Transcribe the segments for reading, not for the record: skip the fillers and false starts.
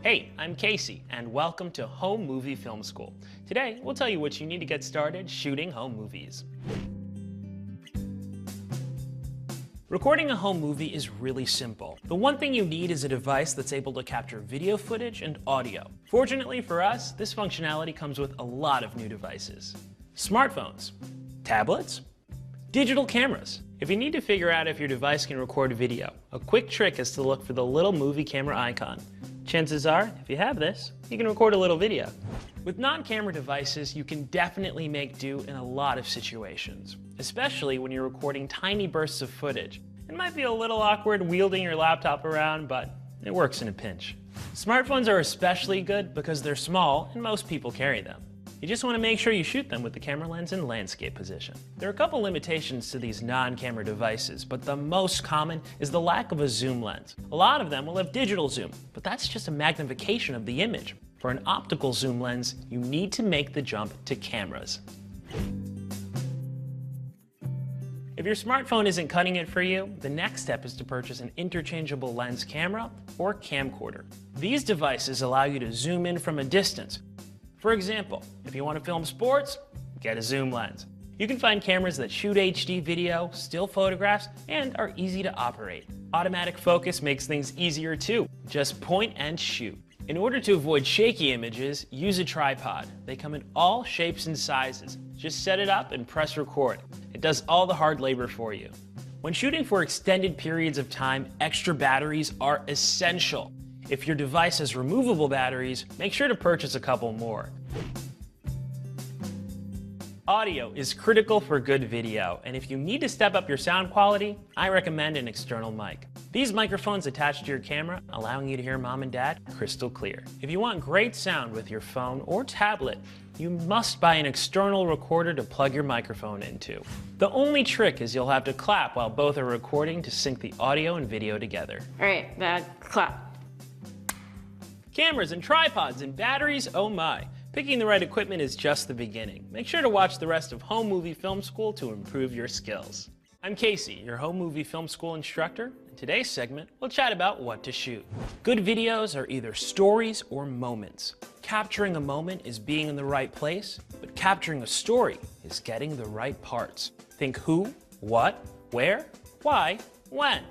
Hey, I'm Casey, and welcome to Home Movie Film School. Today, we'll tell you what you need to get started shooting home movies. Recording a home movie is really simple. The one thing you need is a device that's able to capture video footage and audio. Fortunately for us, this functionality comes with a lot of new devices. Smartphones, tablets, digital cameras. If you need to figure out if your device can record video, a quick trick is to look for the little movie camera icon. Chances are, if you have this, you can record a little video. With non-camera devices, you can definitely make do in a lot of situations, especially when you're recording tiny bursts of footage. It might be a little awkward wielding your laptop around, but it works in a pinch. Smartphones are especially good because they're small and most people carry them. You just want to make sure you shoot them with the camera lens in landscape position. There are a couple limitations to these non-camera devices, but the most common is the lack of a zoom lens. A lot of them will have digital zoom, but that's just a magnification of the image. For an optical zoom lens, you need to make the jump to cameras. If your smartphone isn't cutting it for you, the next step is to purchase an interchangeable lens camera or camcorder. These devices allow you to zoom in from a distance. For example, if you want to film sports, get a zoom lens. You can find cameras that shoot HD video, still photographs, and are easy to operate. Automatic focus makes things easier too. Just point and shoot. In order to avoid shaky images, use a tripod. They come in all shapes and sizes. Just set it up and press record. It does all the hard labor for you. When shooting for extended periods of time, extra batteries are essential. If your device has removable batteries, make sure to purchase a couple more. Audio is critical for good video, and if you need to step up your sound quality, I recommend an external mic. These microphones attach to your camera, allowing you to hear mom and dad crystal clear. If you want great sound with your phone or tablet, you must buy an external recorder to plug your microphone into. The only trick is you'll have to clap while both are recording to sync the audio and video together. All right, clap. Cameras and tripods and batteries, oh my. Picking the right equipment is just the beginning. Make sure to watch the rest of Home Movie Film School to improve your skills. I'm Casey, your Home Movie Film School instructor. In today's segment, we'll chat about what to shoot. Good videos are either stories or moments. Capturing a moment is being in the right place, but capturing a story is getting the right parts. Think who, what, where, why, when.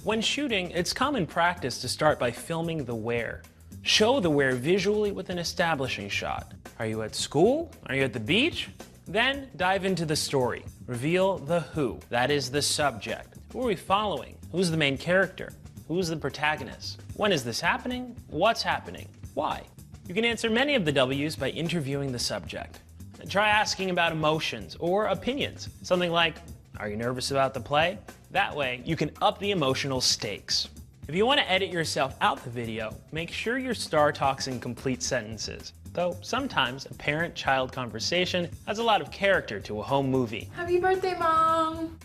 When shooting, it's common practice to start by filming the where. Show the where visually with an establishing shot. Are you at school? Are you at the beach? Then dive into the story. Reveal the who. That is the subject. Who are we following? Who's the main character? Who's the protagonist? When is this happening? What's happening? Why? You can answer many of the W's by interviewing the subject. And try asking about emotions or opinions. Something like, are you nervous about the play? That way, you can up the emotional stakes. If you want to edit yourself out the video, make sure your star talks in complete sentences. Though sometimes a parent-child conversation has a lot of character to a home movie. Happy birthday, Mom!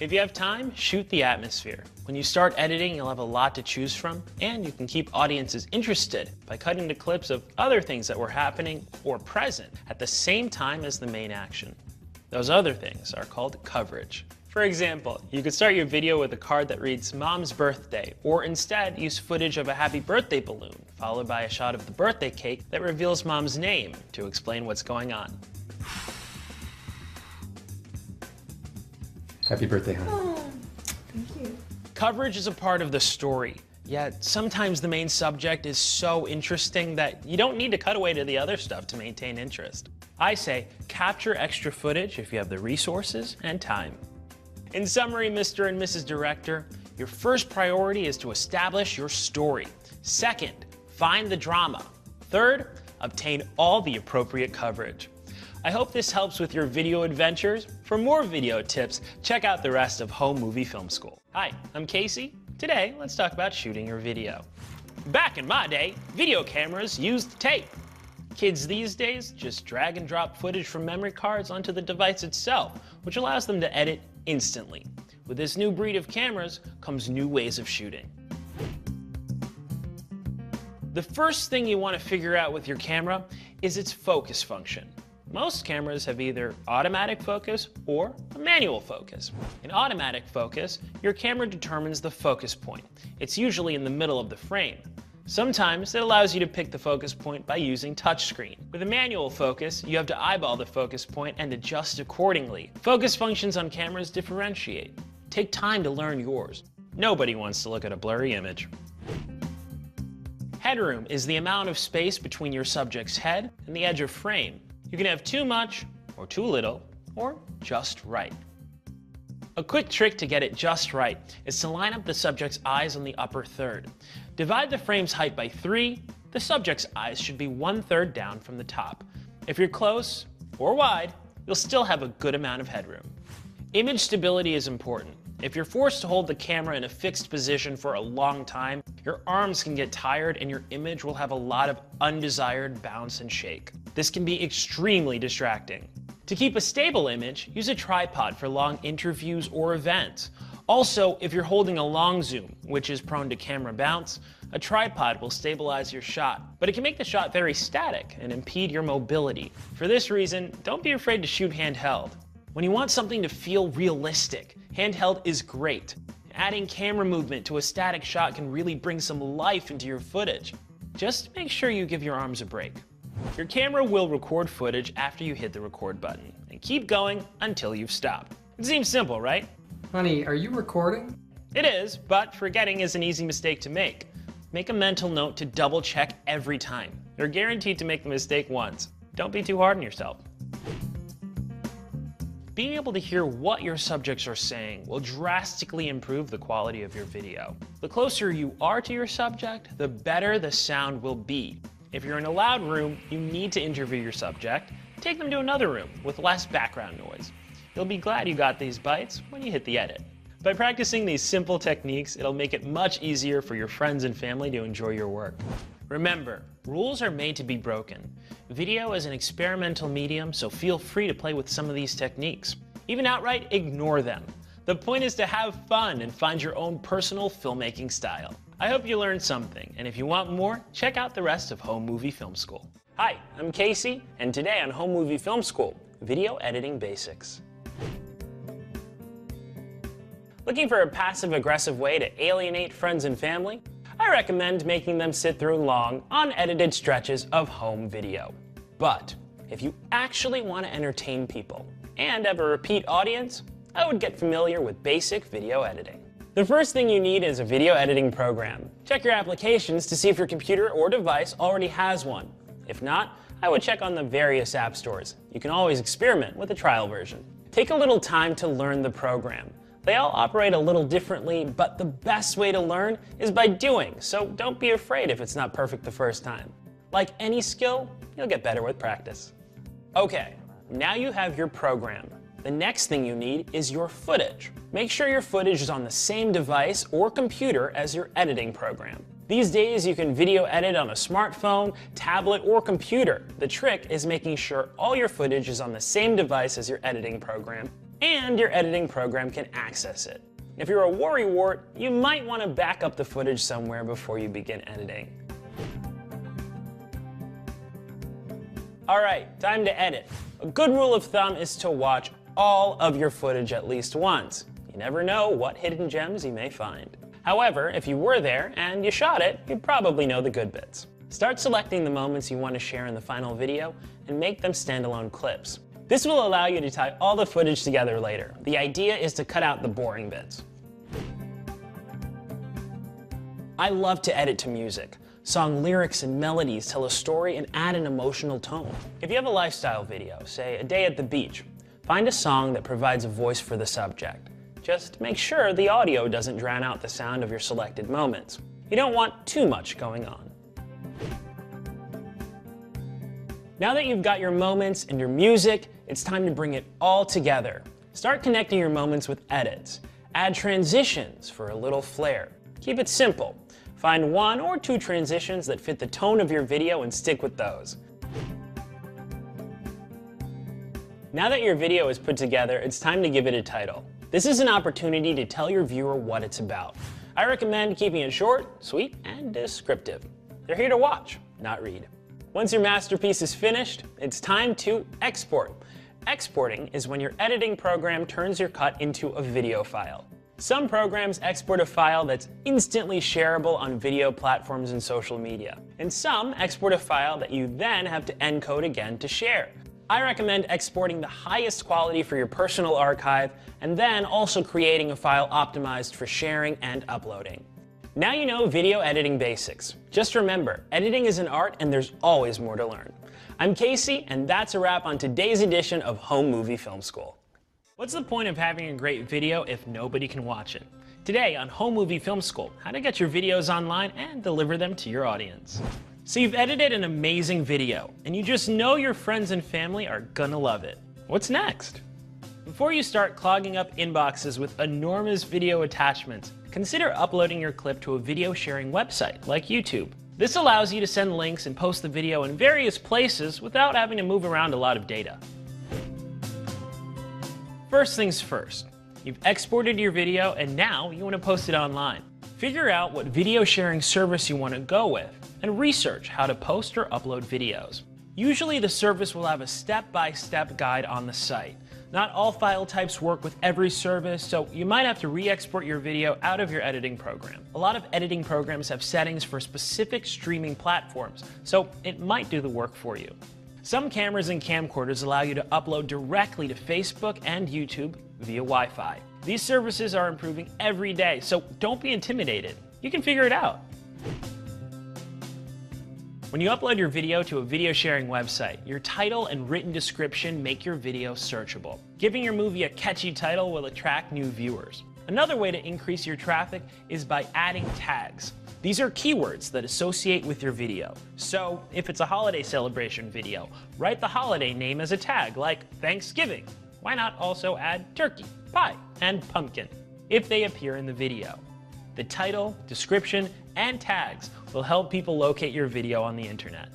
If you have time, shoot the atmosphere. When you start editing, you'll have a lot to choose from, and you can keep audiences interested by cutting to clips of other things that were happening or present at the same time as the main action. Those other things are called coverage. For example, you could start your video with a card that reads Mom's birthday, or instead use footage of a happy birthday balloon, followed by a shot of the birthday cake that reveals Mom's name to explain what's going on. Happy birthday, honey. Oh, thank you. Coverage is a part of the story, yet sometimes the main subject is so interesting that you don't need to cut away to the other stuff to maintain interest. I say capture extra footage if you have the resources and time. In summary, Mr. and Mrs. Director, your first priority is to establish your story. Second, find the drama. Third, obtain all the appropriate coverage. I hope this helps with your video adventures. For more video tips, check out the rest of Home Movie Film School. Hi, I'm Casey. Today, let's talk about shooting your video. Back in my day, video cameras used tape. Kids these days just drag and drop footage from memory cards onto the device itself, which allows them to edit instantly. With this new breed of cameras comes new ways of shooting. The first thing you want to figure out with your camera is its focus function. Most cameras have either automatic focus or a manual focus. In automatic focus, your camera determines the focus point. It's usually in the middle of the frame. Sometimes it allows you to pick the focus point by using touchscreen. With a manual focus, you have to eyeball the focus point and adjust accordingly. Focus functions on cameras differentiate. Take time to learn yours. Nobody wants to look at a blurry image. Headroom is the amount of space between your subject's head and the edge of frame. You can have too much, or too little, or just right. A quick trick to get it just right is to line up the subject's eyes on the upper third. Divide the frame's height by 3. The subject's eyes should be 1/3 down from the top. If you're close or wide, you'll still have a good amount of headroom. Image stability is important. If you're forced to hold the camera in a fixed position for a long time, your arms can get tired and your image will have a lot of undesired bounce and shake. This can be extremely distracting. To keep a stable image, use a tripod for long interviews or events. Also, if you're holding a long zoom, which is prone to camera bounce, a tripod will stabilize your shot, but it can make the shot very static and impede your mobility. For this reason, don't be afraid to shoot handheld. When you want something to feel realistic, handheld is great. Adding camera movement to a static shot can really bring some life into your footage. Just make sure you give your arms a break. Your camera will record footage after you hit the record button, and keep going until you've stopped. It seems simple, right? Honey, are you recording? It is, but forgetting is an easy mistake to make. Make a mental note to double check every time. You're guaranteed to make the mistake once. Don't be too hard on yourself. Being able to hear what your subjects are saying will drastically improve the quality of your video. The closer you are to your subject, the better the sound will be. If you're in a loud room, you need to interview your subject. Take them to another room with less background noise. You'll be glad you got these bites when you hit the edit. By practicing these simple techniques, it'll make it much easier for your friends and family to enjoy your work. Remember, rules are made to be broken. Video is an experimental medium, so feel free to play with some of these techniques. Even outright ignore them. The point is to have fun and find your own personal filmmaking style. I hope you learned something, and if you want more, check out the rest of Home Movie Film School. Hi, I'm Casey, and today on Home Movie Film School, Video Editing Basics. Looking for a passive-aggressive way to alienate friends and family? I recommend making them sit through long, unedited stretches of home video. But if you actually want to entertain people and have a repeat audience, I would get familiar with basic video editing. The first thing you need is a video editing program. Check your applications to see if your computer or device already has one. If not, I would check on the various app stores. You can always experiment with a trial version. Take a little time to learn the program. They all operate a little differently, but the best way to learn is by doing, so don't be afraid if it's not perfect the first time. Like any skill, you'll get better with practice. Okay, now you have your program. The next thing you need is your footage. Make sure your footage is on the same device or computer as your editing program. These days, you can video edit on a smartphone, tablet, or computer. The trick is making sure all your footage is on the same device as your editing program, and your editing program can access it. If you're a worrywart, you might want to back up the footage somewhere before you begin editing. Alright, time to edit. A good rule of thumb is to watch all of your footage at least once. You never know what hidden gems you may find. However, if you were there and you shot it, you probably know the good bits. Start selecting the moments you want to share in the final video and make them standalone clips. This will allow you to tie all the footage together later. The idea is to cut out the boring bits. I love to edit to music. Song lyrics and melodies tell a story and add an emotional tone. If you have a lifestyle video, say a day at the beach, find a song that provides a voice for the subject. Just make sure the audio doesn't drown out the sound of your selected moments. You don't want too much going on. Now that you've got your moments and your music, it's time to bring it all together. Start connecting your moments with edits. Add transitions for a little flair. Keep it simple. Find 1 or 2 transitions that fit the tone of your video and stick with those. Now that your video is put together, it's time to give it a title. This is an opportunity to tell your viewer what it's about. I recommend keeping it short, sweet, and descriptive. They're here to watch, not read. Once your masterpiece is finished, it's time to export. Exporting is when your editing program turns your cut into a video file. Some programs export a file that's instantly shareable on video platforms and social media, and some export a file that you then have to encode again to share. I recommend exporting the highest quality for your personal archive, and then also creating a file optimized for sharing and uploading. Now you know video editing basics. Just remember, editing is an art and there's always more to learn. I'm Casey, and that's a wrap on today's edition of Home Movie Film School. What's the point of having a great video if nobody can watch it? Today on Home Movie Film School, how to get your videos online and deliver them to your audience. So you've edited an amazing video, and you just know your friends and family are gonna love it. What's next? Before you start clogging up inboxes with enormous video attachments, consider uploading your clip to a video sharing website like YouTube. This allows you to send links and post the video in various places without having to move around a lot of data. First things first, you've exported your video and now you want to post it online. Figure out what video sharing service you want to go with and research how to post or upload videos. Usually the service will have a step-by-step guide on the site. Not all file types work with every service, so you might have to re-export your video out of your editing program. A lot of editing programs have settings for specific streaming platforms, so it might do the work for you. Some cameras and camcorders allow you to upload directly to Facebook and YouTube via Wi-Fi. These services are improving every day, so don't be intimidated. You can figure it out. When you upload your video to a video sharing website, your title and written description make your video searchable. Giving your movie a catchy title will attract new viewers. Another way to increase your traffic is by adding tags. These are keywords that associate with your video. So if it's a holiday celebration video, write the holiday name as a tag like Thanksgiving. Why not also add turkey, pie, and pumpkin if they appear in the video? The title, description, and tags will help people locate your video on the internet.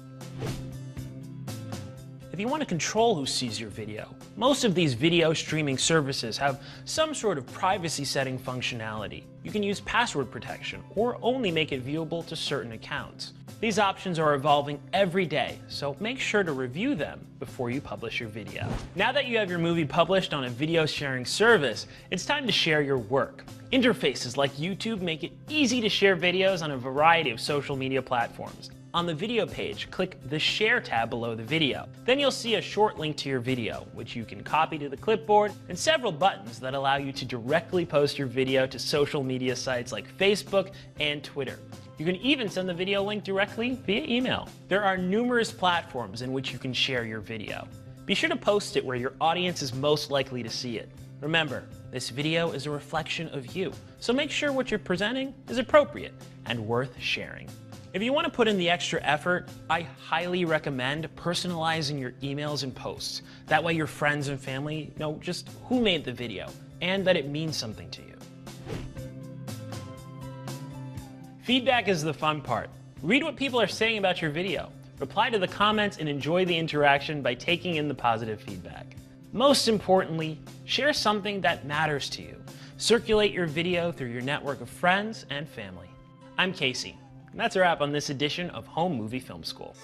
If you want to control who sees your video, most of these video streaming services have some sort of privacy setting functionality. You can use password protection or only make it viewable to certain accounts. These options are evolving every day, so make sure to review them before you publish your video. Now that you have your movie published on a video sharing service, it's time to share your work. Interfaces like YouTube make it easy to share videos on a variety of social media platforms. On the video page, click the Share tab below the video. Then you'll see a short link to your video, which you can copy to the clipboard, and several buttons that allow you to directly post your video to social media sites like Facebook and Twitter. You can even send the video link directly via email. There are numerous platforms in which you can share your video. Be sure to post it where your audience is most likely to see it. Remember, this video is a reflection of you, so make sure what you're presenting is appropriate and worth sharing. If you want to put in the extra effort, I highly recommend personalizing your emails and posts. That way your friends and family know just who made the video and that it means something to you. Feedback is the fun part. Read what people are saying about your video. Reply to the comments and enjoy the interaction by taking in the positive feedback. Most importantly, share something that matters to you. Circulate your video through your network of friends and family. I'm Casey. And that's a wrap on this edition of Home Movie Film School.